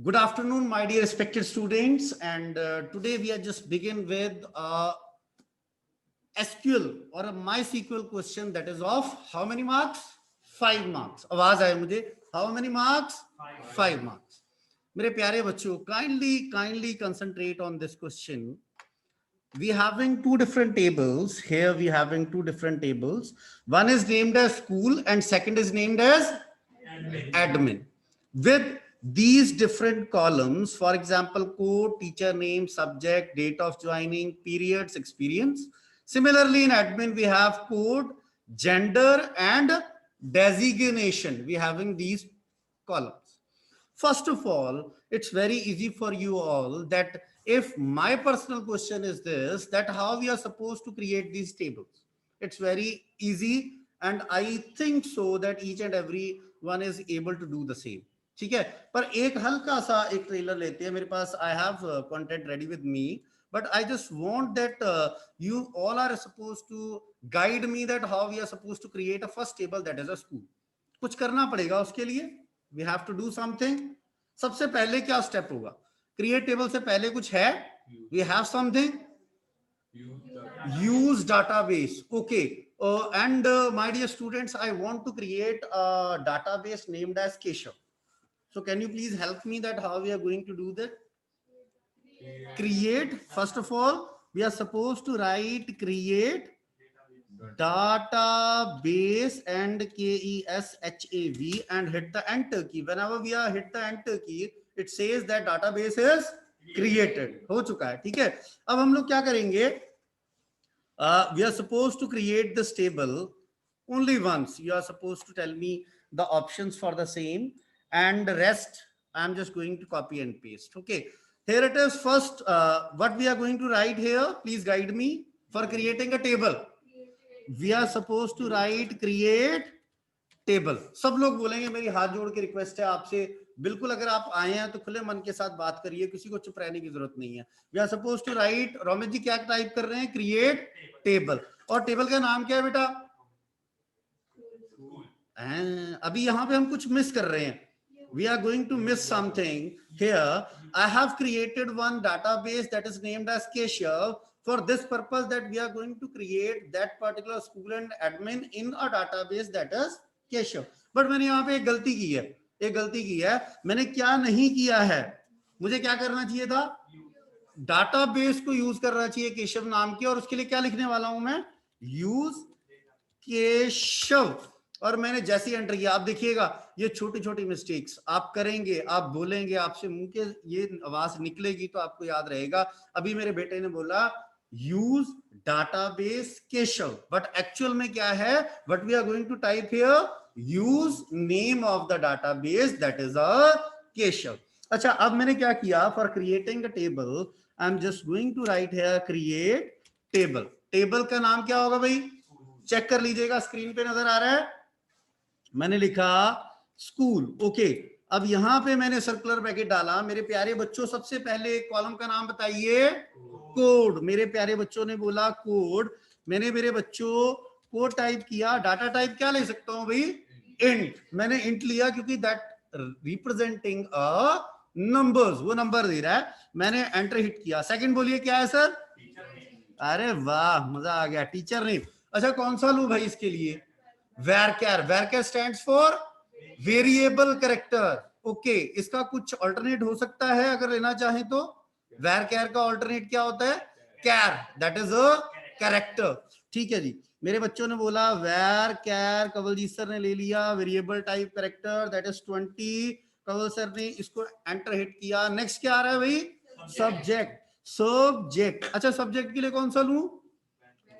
Good afternoon, my dear respected students, and today we are just begin with SQL or a MySQL question that is of how many marks? 5 marks. आवाज आए मुझे. How many marks? 5 marks. मेरे प्यारे बच्चों, kindly concentrate on this question. We having two different tables here. We having two different tables. One is named as school and second is named as admin. With these different columns, for example, code, teacher name, subject, date of joining, periods, experience. Similarly, in admin, we have code, gender, and designation. We having these columns. First of all, it's very easy for you all that if my personal question is this, that how we are supposed to create these tables. It's very easy, and I think so that each and every one is able to do the same. ठीक है, पर एक हल्का सा एक trailer लेते हैं. मेरे पास I have content ready with me, but I just want that you all are supposed to guide me that how we are supposed to create a first table that is a school. कुछ करना पड़ेगा उसके लिए. We have to do something. सबसे पहले क्या step होगा? Create table से पहले कुछ है? We have something. Use database. Okay. And my dear students, I want to create a database named as Keshav. So can you please help me that how we are going to do that? Create. First of all, we are supposed to write create database and KESHAV and hit the enter key. Whenever we are hit the enter key, it says that database is created. हो चुका है. ठीक है. अब हम लोग क्या करेंगे? We are supposed to create this table only once. You are supposed to tell me the options for the same, and the rest I'm just going to copy and paste. Okay. Here it is. First, what we are going to write here, please guide me. For creating a table, we are supposed to write create table. सब लोग बोलेंगे. मेरी हाथ जोड़ के request है आपसे, बिल्कुल अगर आप आए हैं तो खुले मन के साथ बात करिए, किसी को चुप रहने की जरूरत नहीं है. We are suppose to write. Romit ji क्या टाइप कर रहे हैं? Create table. और टेबल का नाम क्या है बेटा? अभी यहां पे हम कुछ मिस कर रहे हैं. We are going to miss something here. I have created one database that is named as Keshav. For this purpose, that we are going to create that particular school and admin in a database that is Keshav. But मैंने यहाँ पे एक गलती की है. एक गलती की है. मैंने क्या नहीं किया है? मुझे क्या करना चाहिए था? डाटाबेस को यूज करना चाहिए केशव नाम की, और उसके लिए क्या लिखने वाला हूं मैं? यूज केशव. और मैंने जैसे एंटर किया, आप देखिएगा ये छोटी छोटी मिस्टेक्स आप करेंगे, आप बोलेंगे, आपसे मुंह के ये आवाज निकलेगी तो आपको याद रहेगा. अभी मेरे बेटे ने बोला use database Keshav, but actual में क्या है? What we are going to type here? Use name of the database that is a Keshav. अच्छा, अब मैंने क्या किया? For creating a table I am just going to write here create table. Table का नाम क्या होगा भाई? चेक कर लीजिएगा, स्क्रीन पे नजर आ रहा है. मैंने लिखा स्कूल. ओके. अब यहां पे मैंने सर्कुलर ब्रैकेट डाला. मेरे प्यारे बच्चों, सबसे पहले कॉलम का नाम बताइए. कोड. मेरे प्यारे बच्चों ने बोला कोड. मैंने मेरे बच्चों कोड टाइप किया. डाटा टाइप क्या ले सकता हूं भाई? इंट. मैंने इंट लिया क्योंकि दैट रिप्रेजेंटिंग अ नंबर्स, वो नंबर दे रहा है. मैंने एंटर हिट किया. सेकंड बोलिए क्या है सर? अरे वाह, मजा आ गया. Teacher name. अच्छा, कौन सा लू भाई इसके लिए? varchar. varchar stands for variable character. Okay. इसका कुछ अल्टरनेट हो सकता है अगर लेना चाहें तो. varchar का अल्टरनेट क्या होता है? Char. That is a character. ठीक है जी. मेरे बच्चों ने बोला varchar. कवलजीत सर ने ले लिया variable type character that is 20. कवल सर ने इसको एंटर हिट किया. नेक्स्ट क्या आ रहा है भाई? सब्जेक्ट. सब्जेक्ट. अच्छा, सब्जेक्ट के लिए कौन सा लूं?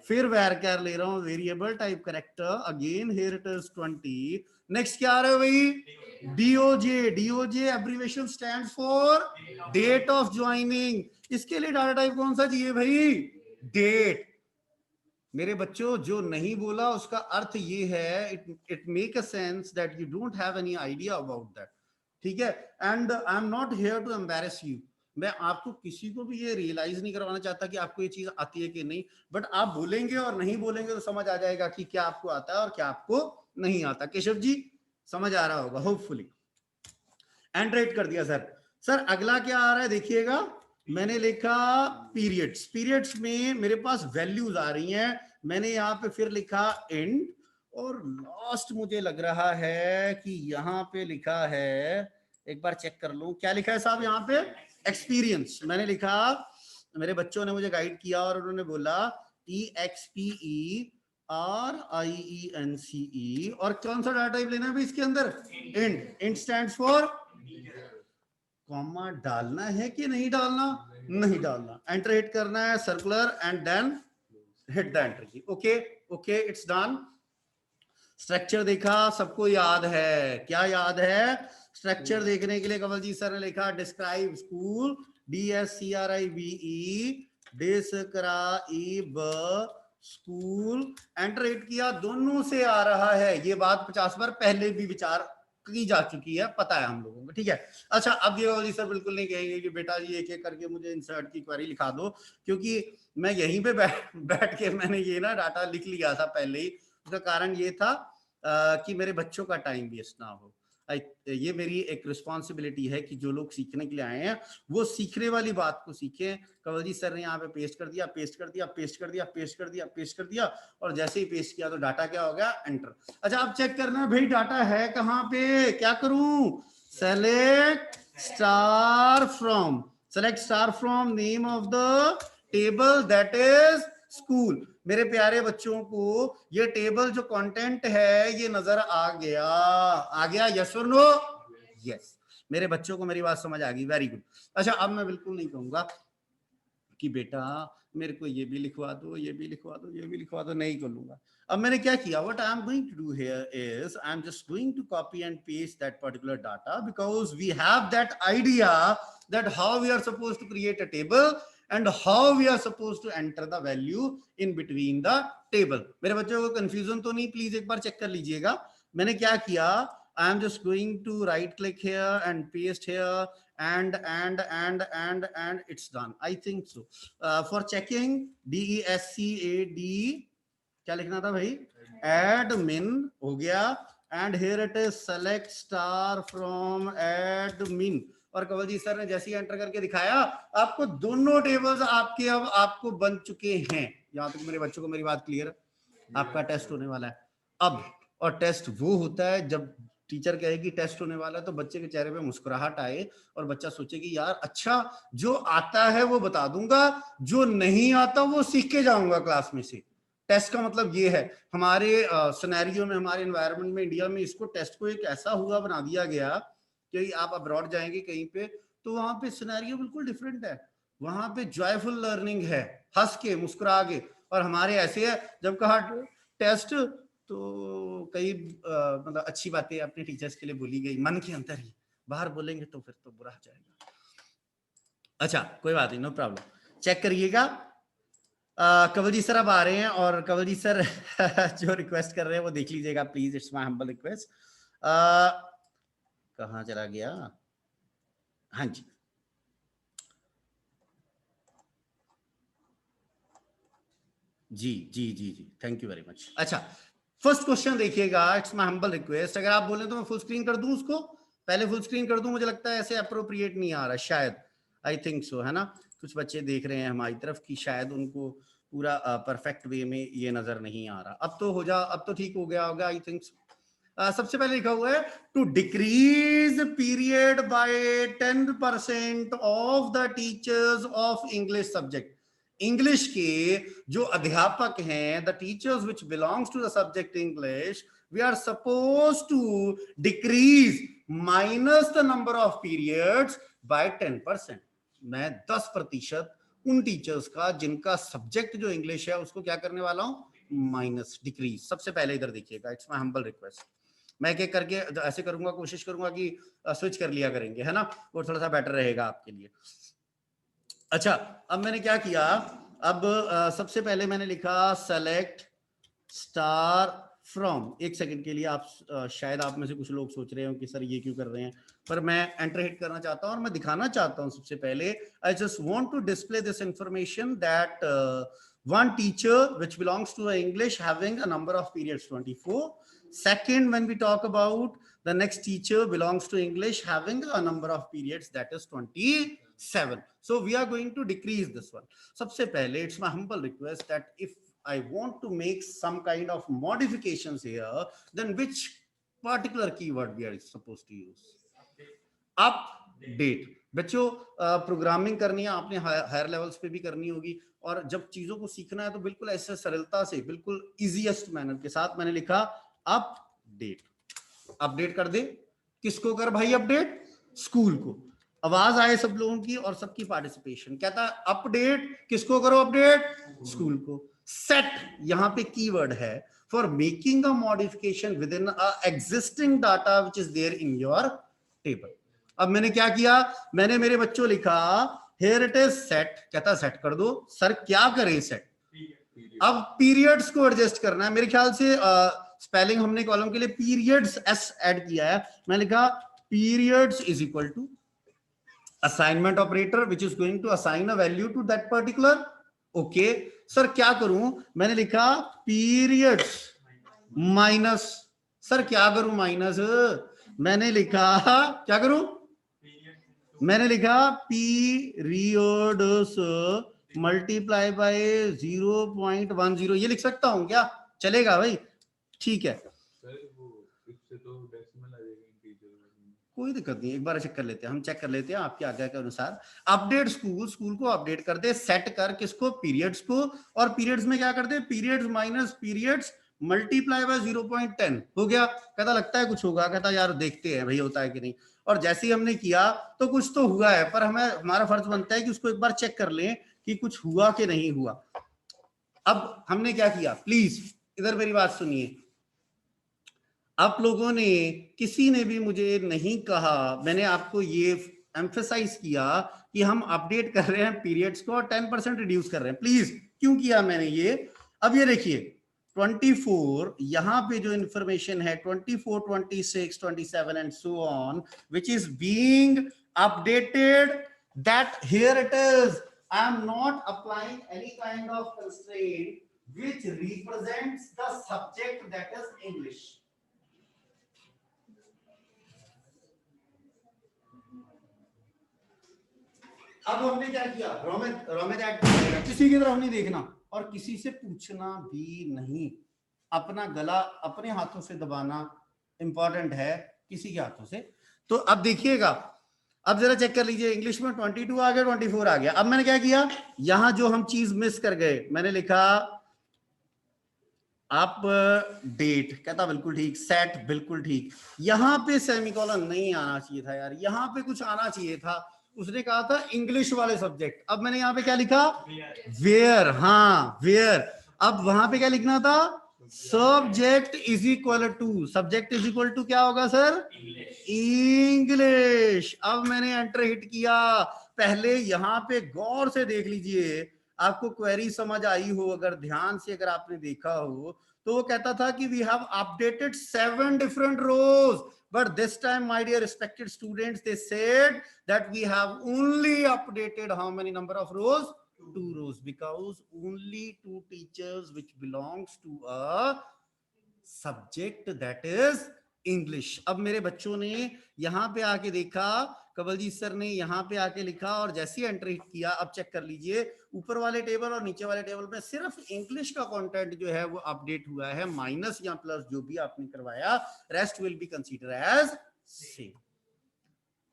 फिर varchar ले रहा हूं, variable type character. Again here it is 20. Next क्या आ रहा है भाई? DOJ. DOJ abbreviation stands for date of joining. इसके लिए डाटा टाइप कौन सा चाहिए भाई? डेट. मेरे बच्चों, जो नहीं बोला उसका अर्थ ये है, it make a sense that you don't have any idea about that. ठीक है. And I am not here to embarrass you. मैं आपको किसी को भी ये रियलाइज नहीं करवाना चाहता कि आपको ये चीज आती है कि नहीं, बट आप बोलेंगे और नहीं बोलेंगे तो समझ आ जाएगा कि क्या आपको आता है और क्या आपको नहीं आता. केशव जी समझ आ रहा होगा होपफुली. एंटर हिट कर दिया सर. सर अगला क्या आ रहा है देखिएगा, मैंने लिखा पीरियड्स, पीरियड्स में मेरे पास वैल्यूज आ रही हैं, मैंने यहाँ पे फिर लिखा एंड, और लास्ट मुझे लग रहा है कि यहाँ पे लिखा है, एक बार चेक कर लूं क्या लिखा है साहब यहाँ पे, एक्सपीरियंस। मैंने लिखा, मेरे बच्चों ने मुझे गाइड किया और उन्होंने बोला EXPERIENCE, और कौन सा डाटा टाइप लेना है भी इसके अंदर, and. And stands for, comma डालना है कि नहीं डालना, नहीं डालना, एंटर हिट करना है circular and then hit the enter key. Okay okay, it's done. Structure देखा, सबको याद है, क्या याद है, स्ट्रक्चर देखने के लिए कमलजीत सर ने लिखा describe school, DSCRIBE, describe school, enter hit किया, दोनों से आ रहा है, ये बात 50 बार पहले भी विचार की जा चुकी है, पता है हम लोगों को, ठीक है। अच्छा अब ये सर बिल्कुल नहीं कहेंगे कि बेटा जी एक एक करके मुझे इंसर्ट की क्वेरी लिखा दो, क्योंकि मैं यहीं पे बैठ के मैंने ये ना डाटा लिख लिया था पहले ही। उसका कारण ये था कि मेरे बच्चों का टाइम वेस्ट ना हो। ये मेरी एक रिस्पॉन्सिबिलिटी है कि जो लोग सीखने के लिए आए हैं वो सीखने वाली बात को सीखें। कंवलजीत सर ने यहाँ पे पेस्ट कर दिया, पेस्ट कर दिया, पेस्ट कर दिया, पेस्ट कर दिया, पेस्ट कर दिया, और जैसे ही पेस्ट किया तो डाटा क्या हो गया, एंटर। अच्छा अब चेक करना भाई डाटा है कहाँ पे, क्या करूं, select star from, select star from name of the table that is school. मेरे प्यारे बच्चों को ये टेबल जो कंटेंट है ये नजर आ गया, यस और नो, यस। मेरे बच्चों को मेरी बात समझ आ गई, वेरी गुड। अच्छा अब मैं बिल्कुल नहीं कहूंगा कि बेटा मेरे को ये भी लिखवा दो, ये भी लिखवा दो, ये भी लिखवा दो, नहीं करूंगा। अब मैंने क्या किया, what I am going to do here is I am just going to copy and paste that particular data, because we have that idea that how we are supposed to create a table and how we are supposed to enter the value in between the table. मेरे बच्चों को confusion तो नहीं, please एक बार check कर लीजिएगा। मैंने क्या किया, I am just going to right click here and paste here and it's done. I think so. For checking, DESCAD क्या लिखना था भाई, admin हो गया, and here it is select star from admin। और कंवलजीत सर ने जैसे ही एंटर करके दिखाया आपको दोनों टेबल्स आपके अब आपको बन चुके हैं। यहां तक मेरे बच्चों को मेरी बात क्लियर है। आपका टेस्ट होने वाला है अब, और टेस्ट वो होता है जब टीचर कहेगी टेस्ट होने वाला है तो बच्चे के चेहरे पे मुस्कुराहट आए और बच्चा सोचे कि यार अच्छा जो आता है वो बता दूंगा, जो नहीं आता वो सीख के जाऊंगा क्लास में से। टेस्ट का मतलब ये है, हमारे सिनेरियो में, हमारे एनवायरनमेंट में, इंडिया में इसको टेस्ट को एक ऐसा हुआ बना दिया गया कि आप अब्रॉड जाएंगे कहीं पे तो वहां पे सिनेरियो बिल्कुल डिफरेंट है, वहां पे जॉयफुल लर्निंग है, हंस के मुस्कुरा के। और हमारे ऐसे है जब कहा टेस्ट तो कई मतलब अच्छी बातें अपने टीचर्स के लिए बोली गई मन के अंदर ही, बाहर बोलेंगे तो फिर तो बुरा हो जाएगा। अच्छा कोई बात नहीं, नो प्रॉब्लम, चेक करिएगा। कंवलजीत सर अब आ रहे हैं और कंवलजीत सर जो रिक्वेस्ट कर रहे हैं वो देख लीजिएगा please, it's my humble request. कहाँ चला गया, हाँ जी जी जी जी जी, थैंक यू वेरी मच। अच्छा फर्स्ट क्वेश्चन देखिएगा, इट्स माय हम्बल रिक्वेस्ट, अगर आप बोले तो मैं फुल स्क्रीन कर दूं उसको, पहले फुल स्क्रीन कर दूं, मुझे लगता है ऐसे अप्रोप्रिएट नहीं आ रहा शायद, आई थिंक सो, है ना। कुछ बच्चे देख रहे हैं हमारी तरफ की शायद उनको पूरा परफेक्ट वे में ये नजर नहीं आ रहा। अब तो हो जा, अब तो ठीक हो गया होगा आई थिंक सो। सबसे पहले लिखा हुआ है to decrease period by 10% of the teachers of English subject. English के जो अध्यापक हैं, the teachers which belongs to the subject English, we are suppose to decrease minus the number of periods by 10%। मैं 10% उन टीचर्स का जिनका subject जो English है उसको क्या करने वाला हूं, माइनस, डिक्रीज। सबसे पहले इधर देखिएगा, इट्स माय हम्बल रिक्वेस्ट। मैं एक एक करके ऐसे करूंगा, कोशिश करूंगा कि स्विच कर लिया करेंगे, है ना, वो थोड़ा सा बेटर रहेगा आपके लिए। अच्छा अब मैंने क्या किया, अब सबसे पहले मैंने लिखा सेलेक्ट स्टार फ्रॉम। एक सेकंड के लिए आप शायद आप में से कुछ लोग सोच रहे हो कि सर ये क्यों कर रहे हैं, पर मैं एंटर हिट करना चाहता हूं और मैं दिखाना चाहता हूं सबसे पहले, I just want to display this information that one teacher which belongs to English having a number of periods 24. Second, when we talk about The next teacher belongs to English having a number of periods that is 27. So we are going to decrease this one. सबसे पहले, it's my humble request that if I want to make some kind of modifications here, then which particular keyword we are supposed to use? Update. बच्चों programming करनी है, आपने higher levels पे भी करनी होगी, और जब चीजों को सीखना है तो बिल्कुल ऐसे सरलता से, बिल्कुल इजीएस्ट मैनर के साथ मैंने लिखा अपडेट। अपडेट कर दे, किसको कर भाई अपडेट? स्कूल को। आवाज आए सब लोगों की और सबकी पार्टिसिपेशन। कहता है अपडेट किसको करो? अपडेट स्कूल को। सेट यहां पे कीवर्ड है for making a modification within a existing data which is there in your table. अब मैंने क्या किया? मैंने मेरे बच्चों लिखा हियर इट इज सेट। कहता सेट कर दो। सर क्या करें सेट? अब पीरियड्स को एडजस्ट करना है। मेरे ख्याल से स्पेलिंग हमने कॉलम के लिए पीरियड्स एस ऐड किया है। मैं लिखा periods is equal to assignment operator which is going to assign a value to that particular. Okay sir क्या करूं? मैंने लिखा पीरियड्स माइनस। सर क्या करूं? माइनस। मैंने लिखा क्या करूं? मैंने लिखा पीरियड्स मल्टीप्लाई बाय 0.10। ये लिख सकता हूं क्या? चलेगा भाई? ठीक है, कोई दिक्कत नहीं, एक बार चेक कर लेते हैं, हम चेक कर लेते हैं आपकी आज्ञा के अनुसार। अपडेट स्कूल, स्कूल को अपडेट कर दे। सेट कर किसको? पीरियड्स को। और पीरियड्स में क्या कर दे? Periods minus periods multiply by 0.10 हो गया। कहता लगता है कुछ होगा। कहता यार देखते हैं भाई होता है कि नहीं। और जैसे ही हमने किया तो कुछ तो हुआ है, पर हमें हमारा फर्ज बनता है कि उसको एक बार चेक कर लें कि कुछ हुआ कि नहीं हुआ। अब हमने क्या किया, प्लीज इधर मेरी बात सुनिए। आप लोगों ने, किसी ने भी मुझे नहीं कहा, मैंने आपको ये एम्फेसाइज किया कि हम अपडेट कर रहे हैं पीरियड्स को और 10% रिड्यूस कर रहे हैं। प्लीज क्यों किया मैंने ये? अब ये देखिए 24, यहां पे जो इंफॉर्मेशन है 24, 26, 27 and so on which is being updated, that here it is. I am not applying any kind of constraint which represents the subject that is English. अब हमने क्या किया? रोमित ऐड करेगा, किसी की तरफ नहीं देखना और किसी से पूछना भी नहीं। अपना गला अपने हाथों से दबाना इंपॉर्टेंट है, किसी के हाथों से। तो अब देखिएगा, अब जरा चेक कर लीजिए, इंग्लिश में 22 आ गया, 24 आ गया। अब मैंने क्या किया? यहां जो हम चीज मिस कर गए, मैंने लिखा आप डेट। कहता बिल्कुल ठीक। सेट बिल्कुल ठीक। यहां पे सेमीकोलन नहीं आना चाहिए था यार, यहां पे कुछ आना चाहिए था। उसने कहा था इंग्लिश वाले सब्जेक्ट। अब मैंने यहां पे क्या लिखा? वेयर। हाँ वेयर। अब वहां पे क्या लिखना था? Subject is equal to, subject is equal to क्या होगा सर? इंग्लिश। अब मैंने एंटर हिट किया। पहले यहां पे गौर से देख लीजिए, आपको क्वेरी समझ आई हो, अगर ध्यान से अगर आपने देखा हो तो वो कहता था कि we have updated 7 different rows, but this time my dear respected students, they said that we have only updated how many number of rows? 2 rows, because only 2 teachers which belongs to a subject that is English. अब मेरे बच्चों ने यहां पे आके देखा, Kawaljeet sir ने यहां पे आके लिखा और जैसे ही एंटर हिट किया, अब चेक कर लीजिए ऊपर वाले टेबल और नीचे वाले टेबल में सिर्फ इंग्लिश का कंटेंट जो है वो अपडेट हुआ है, माइनस या प्लस जो भी आपने करवाया, rest will be consider as same.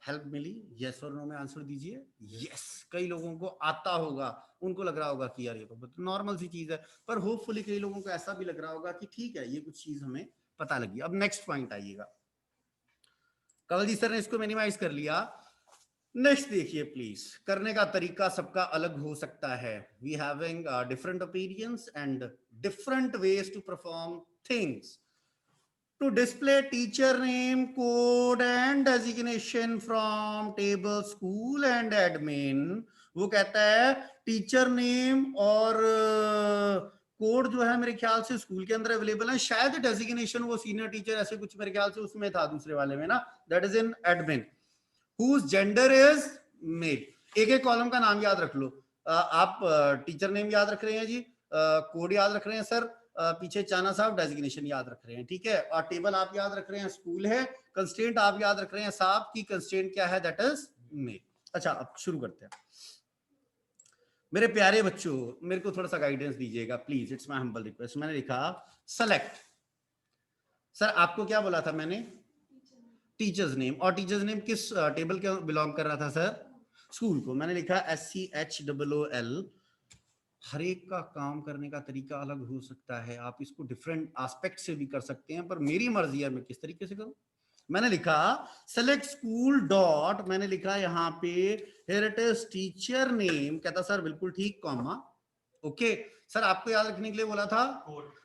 Help मिली? यस और नो में आंसर दीजिए। यस। कई लोगों को आता होगा, उनको लग रहा होगा कि यार ये तो नॉर्मल सी चीज है, पर होपफुली कई लोगों को ऐसा भी लग रहा होगा कि ठीक है ये कुछ चीज हमें पता लगी। अब नेक्स्ट पॉइंट आइएगा। कवलजीत सर ने इसको मिनिमाइज कर लिया। नेक्स्ट देखिए प्लीज, करने का तरीका सबका अलग हो सकता है। We having different opinions and different ways to perform things. To display teacher name, code and designation from table school and admin, वो कहता है टीचर नेम और कोड जो है मेरे ख्याल से स्कूल के अंदर अवेलेबल है, शायद डेजिग्नेशन वो सीनियर टीचर ऐसे कुछ मेरे ख्याल से उसमें था दूसरे वाले में ना, that is in admin, whose gender is male। एक एक कॉलम का नाम याद रख लो। आप टीचर नेम याद रख रहे हैं जी, कोड याद रख रहे हैं सर, पीछे चाना साहब डेजिग्नेशन याद रख रहे हैं, ठीक है, और टेबल आप याद रख रहे हैं स्कूल है, कंस्ट्रेंट आप याद रख रहे हैं साहब की कंस्ट्रेंट क्या है, दैट इज मेल। अच्छा अब शुरू करते हैं। मेरे प्यारे बच्चों मेरे को थोड़ा सा गाइडेंस दीजिएगा please, it's my humble request. मैंने लिखा सेलेक्ट, सर आपको क्या बोला था मैंने, टीचर्स नेम, और टीचर्स नेम किस टेबल के बिलोंग कर रहा था सर, स्कूल को। मैंने लिखा SCHOOL। हर एक का काम करने का तरीका अलग हो सकता है, आप इसको डिफरेंट एस्पेक्ट से भी कर सकते हैं, पर मेरी मर्जी है मैं किस तरीके से करूं। मैंने लिखा सेलेक्ट स्कूल डॉट, मैंने लिखा यहाँ पे here it is teacher name, कहता सर बिल्कुल ठीक, कॉमा ओके। सर आपको याद रखने के लिए बोला था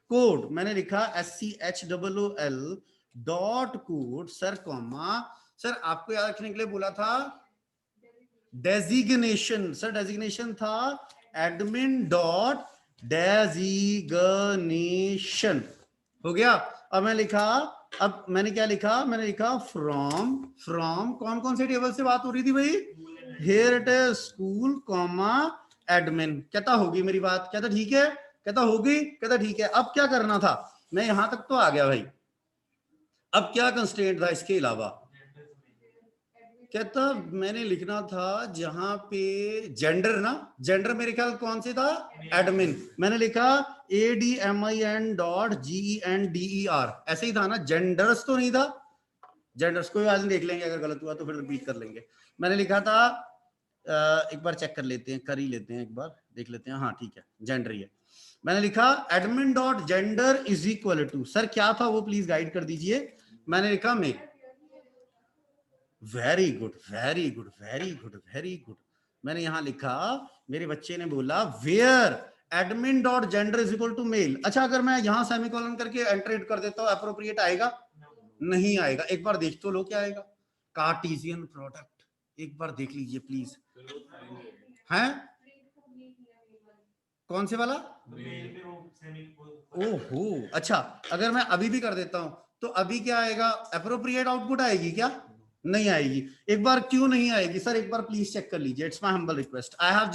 कोड, मैंने लिखा SCHOOL dot code sir, comma sir आपको याद रखने के लिए बोला था डेजिग्नेशन, सर डेजिग्नेशन था एडमिन डॉट डेजिग्नेशन, हो गया। अब मैं लिखा, अब मैंने क्या लिखा, मैंने लिखा फ्रॉम, फ्रॉम कौन कौन से टेबल से बात हो रही थी भाई, here it is school comma admin. कहता होगी मेरी बात, कहता ठीक है, कहता होगी, कहता ठीक है। अब क्या करना था, मैं यहां तक तो आ गया भाई, अब क्या कंस्ट्रेंट था इसके अलावा, कहता मैंने लिखना था जहां पे जेंडर ना, जेंडर मेरे ख्याल कौन से था, एडमिन। मैंने लिखा ADMIN.GENDER, ऐसे ही था ना, जेंडर्स तो नहीं था, जेंडर्स कोई बात नहीं, देख लेंगे अगर गलत हुआ तो फिर रिपीट कर लेंगे। मैंने लिखा था एक बार चेक कर लेते हैं, कर ही लेते हैं, एक बार देख लेते हैं, हाँ ठीक है जेंडर ही है। मैंने लिखा admin dot gender is equal to, sir क्या था वो प्लीज गाइड कर दीजिए। मैंने लिखा male, very good very good very good very good. मैंने यहां लिखा, मेरे बच्चे ने बोला where admin dot gender is equal to male. अच्छा अगर मैं यहां सेमीकोलन करके एंटर कर देता हूं, एप्रोप्रिएट आएगा, नहीं आएगा। एक बार देख तो लो क्या आएगा, कार्टेशियन प्रोडक्ट, एक बार देख लीजिए प्लीज, हैं कौन से वाला, ओहो अच्छा, अगर मैं अभी भी कर देता हूं तो अभी क्या आएगा, एप्रोप्रिएट आउटपुट आएगी क्या, नहीं आएगी। एक बार क्यों नहीं आएगी सर, एक बार प्लीज चेक कर लीजिए, it's my humble request. I have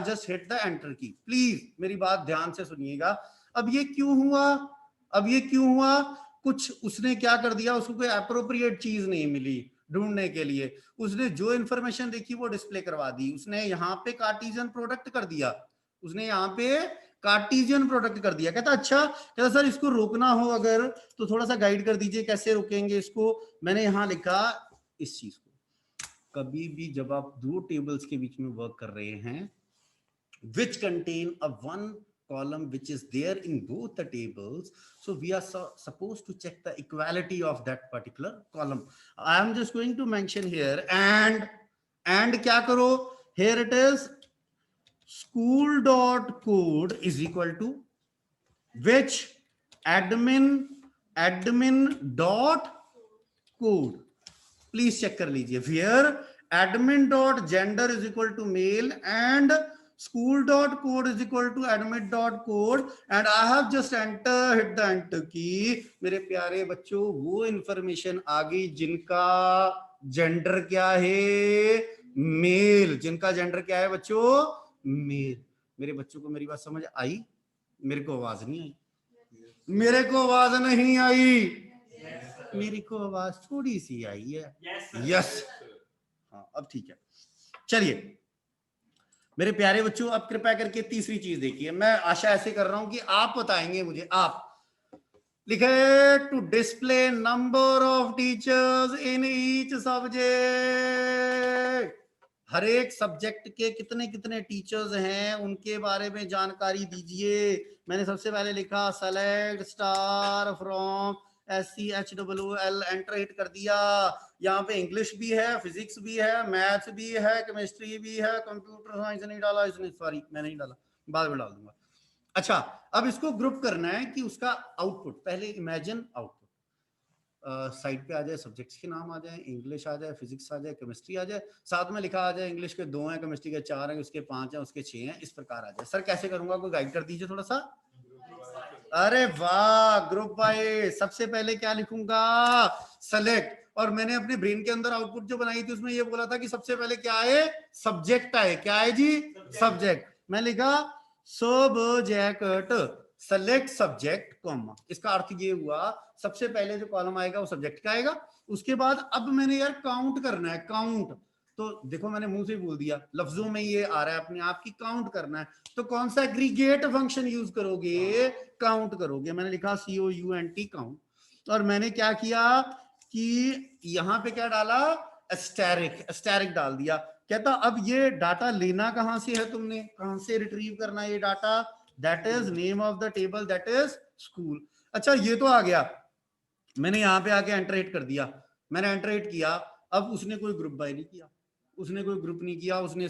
just hit the enter की, प्लीज मेरी बात ध्यान से सुनिएगा। अब ये क्यों हुआ, अब ये क्यों हुआ, कुछ उसने क्या कर दिया, उसको कोई एप्रोप्रिएट चीज नहीं मिली ढूंढने के लिए, उसने जो इंफॉर्मेशन देखी वो डिस्प्ले करवा दी, उसने यहाँ पे कार्टेशियन प्रोडक्ट कर दिया, उसने यहाँ पे कार्टेशियन प्रोडक्ट कर दिया। कहता अच्छा, कहता सर इसको रोकना हो अगर तो थोड़ा सा गाइड कर दीजिए, कैसे रोकेंगे इसको। मैंने यहां लिखा इस चीज को, कभी भी जब आप दो टेबल्स के बीच में वर्क कर रहे हैं which contain a one column which is there in both the tables, so we are supposed to check the equality of that particular column. I am just going to mention here and क्या करो, here it is school dot code is equal to which admin dot code, please check कर लीजिए, where admin dot gender is equal to male and school dot code is equal to admin dot code and I have just hit the enter की। मेरे प्यारे बच्चों वो information आ गई जिनका gender क्या है, मेल, जिनका जेंडर क्या है बच्चों, मेल। मेरे बच्चों को मेरी बात समझ आई, मेरे को आवाज नहीं आई, मेरे को आवाज नहीं आई, मेरी को आवाज थोड़ी सी आई है, यस हाँ अब ठीक है। चलिए मेरे प्यारे बच्चों अब कृपया करके तीसरी चीज देखिए, मैं आशा ऐसे कर रहा हूं कि आप बताएंगे मुझे, आप लिखे to display number of teachers in each subject, हर एक सब्जेक्ट के कितने कितने टीचर्स हैं उनके बारे में जानकारी दीजिए। मैंने सबसे पहले लिखा select star from SCHOOL, enter hit कर दिया। यहाँ पे इंग्लिश भी है, फिजिक्स भी है, मैथ्स भी है, केमिस्ट्री भी है, कंप्यूटर साइंस नहीं डाला इसने, सॉरी मैंने नहीं डाला, बाद में डाल दूंगा। अच्छा अब इसको ग्रुप करना है कि उसका आउटपुट, पहले इमेजिन आउटपुट, साइड पे आ जाए, सब्जेक्ट्स के नाम आ जाए, इंग्लिश आ जाए, फिजिक्स आ जाए, केमिस्ट्री आ जाए, साथ में लिखा आ जाए इंग्लिश के 2 हैं, केमिस्ट्री के 4 हैं, उसके 5 हैं, उसके 6 हैं, इस प्रकार आ जाए। सर कैसे करूंगा, कोई गाइड कर दीजिए थोड़ा सा। अरे वाह, ग्रुप बाय, सबसे पहले क्या लिखूंगा, सेलेक्ट, और मैंने अपने ब्रेन के अंदर आउटपुट जो बनाई थी उसमें ये बोला था कि सबसे पहले क्या है, सब्जेक्ट आए, क्या है जी, सब्जेक्ट। मैं लिखा सब्जेक्ट, सेलेक्ट सब्जेक्ट कॉमा, इसका अर्थ ये हुआ सबसे पहले जो कॉलम आएगा वो सब्जेक्ट का आएगा, उसके बाद अब मैंने यार काउंट करना है, काउंट, तो देखो मैंने मुंह से बोल दिया, लफ्जों में ये आ रहा है अपने आप की, काउंट करना है, तो कौन सा एग्रीगेट फंक्शन यूज करोगे, काउंट करोगे। मैंने लिखा COUNT काउंट, और मैंने क्या किया कि यहां पे क्या डाला, एस्टेरिक, एस्टेरिक डाल दिया। कहता अब ये डाटा लेना कहां से है, तुमने कहां से रिट्रीव करना है ये data, that is name of the table, that is school. अच्छा ये तो आ गया, मैंने यहां पे आके एंटर हिट कर दिया, मैंने एंटर हिट किया, अब उसने कोई ग्रुप बाय नहीं किया, उसने कोई ग्रुप नहीं किया, उसने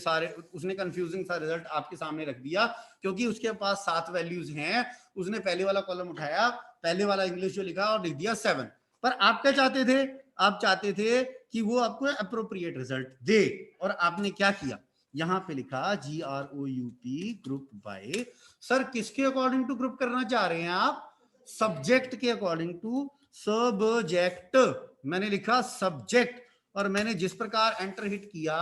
कंफ्यूजिंग सा रिजल्ट आपके सामने रख दिया, क्योंकि उसके पास 7 वैल्यूज हैं, उसने पहले वाला कॉलम उठाया, पहले वाला इंग्लिश जो लिखा और लिख दिया 7। पर आप क्या चाहते थे, आप चाहते थे कि वो आपको अप्रोप्रिएट रिजल्ट दे, और आपने क्या किया, यहां पे लिखा GROUP ग्रुप बाय। सर किसके अकॉर्डिंग टू ग्रुप करना चाह रहे हैं आप, सब्जेक्ट के अकॉर्डिंग टू, सब्जेक्ट, मैंने लिखा सब्जेक्ट, और मैंने जिस प्रकार एंटर हिट किया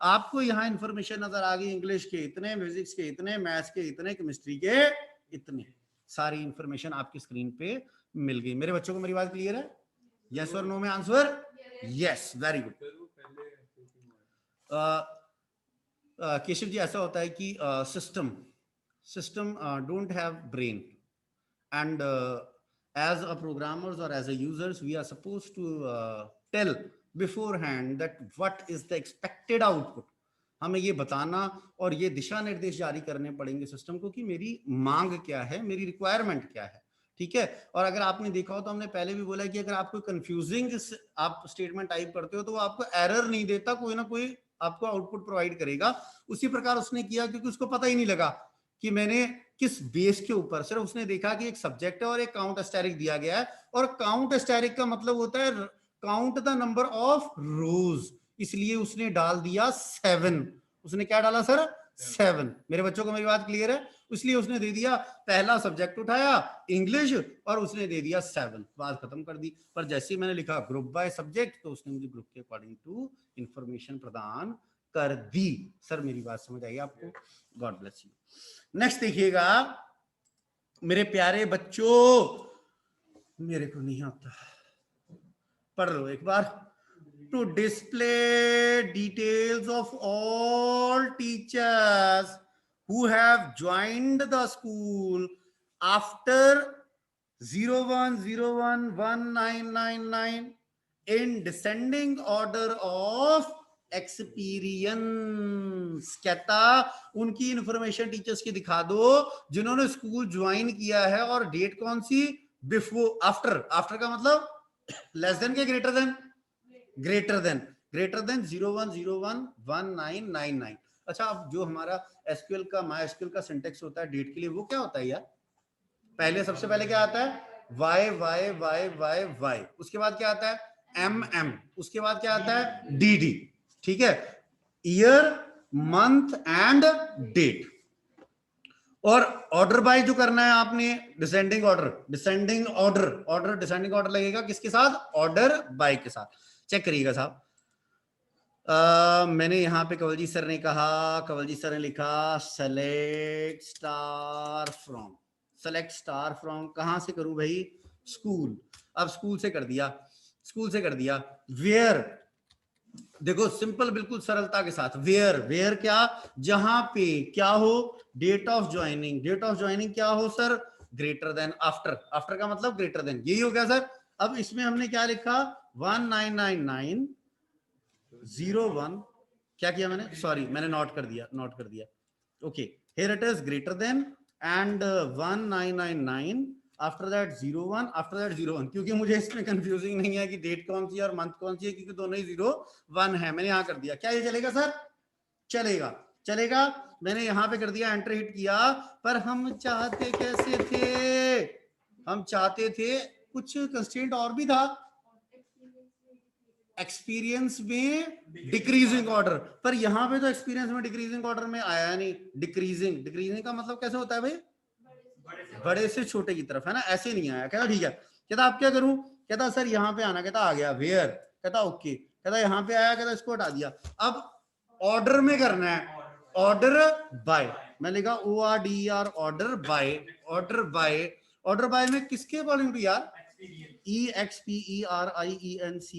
आपको यहां इंफॉर्मेशन नजर आ गई, इंग्लिश के इतने, फिजिक्स के इतने, मैथ्स के इतने, केमिस्ट्री के इतने, सारी इंफॉर्मेशन आपकी स्क्रीन पे मिल गई। मेरे बच्चों को मेरी बात क्लियर है, यस और नो में answer, yes, very good. Keshav ji ऐसा होता है कि system don't have brain, and as a programmers or as a users we are supposed to tell beforehand that what is the expected output, हमें ये बताना और ये दिशा निर्देश जारी करने पड़ेंगे सिस्टम को कि मेरी मांग क्या है, मेरी रिक्वायरमेंट क्या है, ठीक है। और अगर आपने देखा हो तो हमने पहले भी बोला कि अगर आप कोई कंफ्यूजिंग आप स्टेटमेंट टाइप करते हो तो वो आपको एरर नहीं देता, कोई ना कोई आपको आउटपुट प्रोवाइड करेगा। उसी प्रकार उसने किया, क्योंकि उसको पता ही नहीं लगा कि मैंने किस बेस के ऊपर, सिर्फ उसने देखा कि एक सब्जेक्ट है और एक काउंट एस्टेरिक दिया गया है, और काउंट एस्टेरिक का मतलब होता है काउंट द नंबर ऑफ रोज, इसलिए उसने डाल दिया 7। उसने क्या डाला सर, 7। मेरे बच्चों को मेरी बात क्लियर है, इसलिए उसने दे दिया, पहला सब्जेक्ट उठाया इंग्लिश और उसने दे दिया 7, बात खत्म कर दी। पर जैसे ही मैंने लिखा ग्रुप बाय सब्जेक्ट तो उसने मुझे ग्रुप के अकॉर्डिंग टू इंफॉर्मेशन प्रदान कर दी। सर मेरी बात समझ आई आपको, गॉड ब्लेस यू। नेक्स्ट देखिएगा मेरे प्यारे बच्चों, मेरे को नहीं आता, पढ़ लो एक बार। To display details of all teachers who have joined the school after 01011999 in descending order of experience, कहता उनकी इंफॉर्मेशन टीचर्स की दिखा दो जिन्होंने स्कूल ज्वाइन किया है, और डेट कौन सी, बिफोर, आफ्टर, आफ्टर का मतलब लेस देन के greater than, greater than, greater than 01011999। अच्छा अब जो हमारा एसक्यूएल का, माई एसक्यूएल का सिंटेक्स होता है डेट के लिए, वो क्या होता है यार, पहले सबसे पहले क्या आता है, Y Y Y Y Y, उसके बाद क्या आता है एम एम, उसके बाद क्या आता है डी डी, ठीक है, ईयर, मंथ एंड डेट। और ऑर्डर बाय जो करना है आपने, descending order, descending order, order descending order लगेगा किसके साथ, ऑर्डर बाय के साथ। चेक करिएगा साहब, मैंने यहां पे कवलजीत सर ने कहा, कवलजीत सर ने लिखा select star from, select star from कहां से करूं भाई, स्कूल। अब स्कूल से कर दिया, स्कूल से कर दिया, वेयर, देखो सिंपल बिल्कुल सरलता के साथ, वेयर, वेयर क्या, जहां पे क्या हो, date of joining, date of joining क्या हो sir, greater than, after, after का मतलब ग्रेटर देन, यही हो गया सर। अब इसमें हमने क्या लिखा 199901, क्या किया मैंने, सॉरी मैंने नोट कर दिया, नोट कर दिया, okay, here it is greater than and 1999, after that 01, after that 01, क्योंकि मुझे इसमें कंफ्यूजिंग नहीं है कि डेट कौन सी है और मंथ कौन सी है, क्योंकि दोनों ही 01 है, मैंने यहां कर दिया। क्या ये चलेगा सर, चलेगा, चलेगा, मैंने यहां पे कर दिया, एंटर हिट किया। पर हम चाहते कैसे थे, हम चाहते थे कुछ कंस्ट्रेंट और भी था, एक्सपीरियंस में डिक्रीजिंग ऑर्डर, पर यहां पे तो एक्सपीरियंस में डिक्रीजिंग ऑर्डर में आया नहीं, डिक्रीजिंग, डिक्रीजिंग का मतलब कैसे होता है भाई, बड़े से छोटे की तरफ, है ना, ऐसे नहीं आया। कहता ठीक है, कहता आप क्या करूं, कहता सर यहां पे आना, कहता आ गया, वेयर, कहता ओके, कहता यहां पे आया, कहता इसको हटा दिया। अब ऑर्डर में करना है, ऑर्डर बाय, मैं लिखा ORDER, ऑर्डर बाय में किसके अकॉर्डिंग टू यार, EXPERIENCE,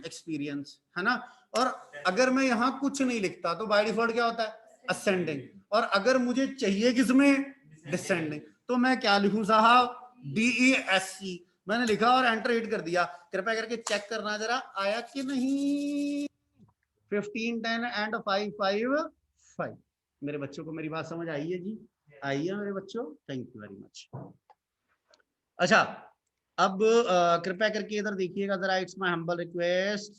एक्सपीरियंस, है ना। और अगर मैं यहाँ कुछ नहीं लिखता तो बाय डिफॉल्ट क्या होता है, असेंडिंग। और अगर मुझे चाहिए किसमें, डिसेंडिंग, तो मैं क्या लिखूं साहब, DESC। मैंने लिखा और एंटर हिट कर दिया। कृपया करके चेक करना जरा आया कि नहीं। 15 10 एंड 5 5 5। मेरे बच्चों को मेरी बात समझ आई है जी, आई है मेरे बच्चों, थैंक यू वेरी मच। अच्छा, अब कृपया करके इधर देखिएगा जरा, इट्स माय हम्बल रिक्वेस्ट।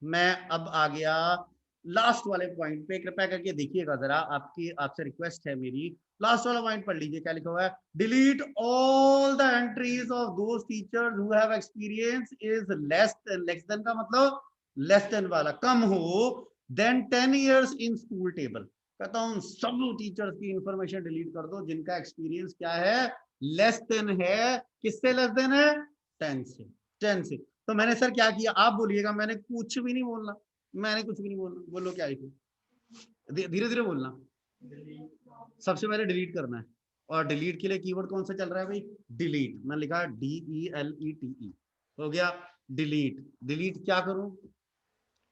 मैं अब आ गया लास्ट वाले पॉइंट पे, कृपया करके देखिएगा जरा, आपसे रिक्वेस्ट है मेरी, लास्ट वाला पॉइंट पढ़ लीजिए। क्या लिखा हुआ है, delete all the entries of those teachers who have experience is less than का मतलब लेस देन वाला, कम हो than 10 years in school table. कहता हूं सब टीचर्स की इंफॉर्मेशन डिलीट कर दो जिनका एक्सपीरियंस क्या है, लेस देन है। किससे लेस देन है, 10 से, 10 से। तो मैंने सर क्या किया, आप बोलिएगा, मैंने कुछ भी नहीं बोलना, मैंने कुछ भी नहीं बोलना, बोलो क्या लिखूं, धीरे धीरे बोलना। सबसे पहले डिलीट करना है, और डिलीट के लिए कीवर्ड कौन सा चल रहा है भाई, डिलीट। मैं लिखा DELETE, हो गया डिलीट। डिलीट क्या करूं,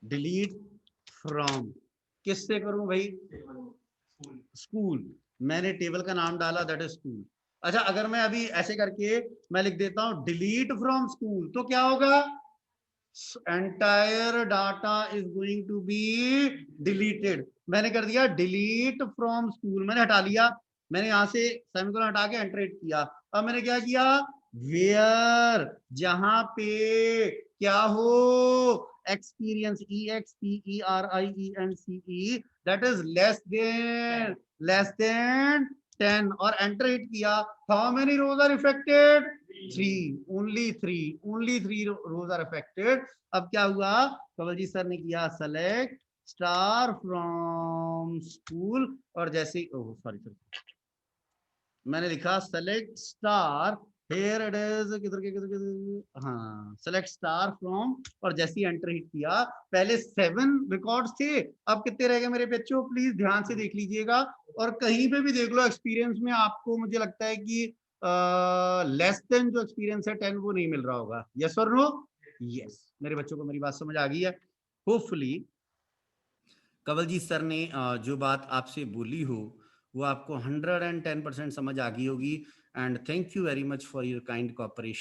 डिलीट फ्रॉम, किससे करूं भाई, स्कूल। मैंने टेबल का नाम डाला, दैट इज स्कूल। अच्छा, अगर मैं अभी ऐसे करके मैं लिख देता हूं डिलीट फ्रॉम स्कूल, तो क्या होगा, entire data is going to be deleted। मैंने कर दिया डिलीट फ्रॉम स्कूल, मैंने हटा लिया, मैंने यहां से सेमीकोलन हटा के एंटर किया। अब मैंने क्या किया, वेयर, जहां पे क्या हो, experience, EXPERIENCE, that is less than 10, और एंटर हिट किया। How many rows are effected, 3, only three rows are affected. अब क्या हुआ, कवलजीत सर ने किया सेलेक्ट स्टार फ्रॉम स्कूल, और जैसे सॉरी मैंने लिखा select star, here it is, किधर हाँ, सेलेक्ट स्टार फ्रॉम, और जैसे ही एंटर हिट किया, पहले 7 रिकॉर्ड्स थे, अब कितने रह गए मेरे बच्चों, प्लीज ध्यान से देख लीजिएगा। और कहीं पे भी देख लो एक्सपीरियंस में, आपको मुझे लगता है कि लेस देन जो एक्सपीरियंस है 10 वो नहीं मिल रहा होगा, यस और नो, यस। मेरे बच्चों को मेरी बात समझ आ गई है होपफुली। कवलजीत सर ने जो बात आपसे बोली हो वो आपको 110% समझ आ गई होगी। And thank you very much for your kind cooperation.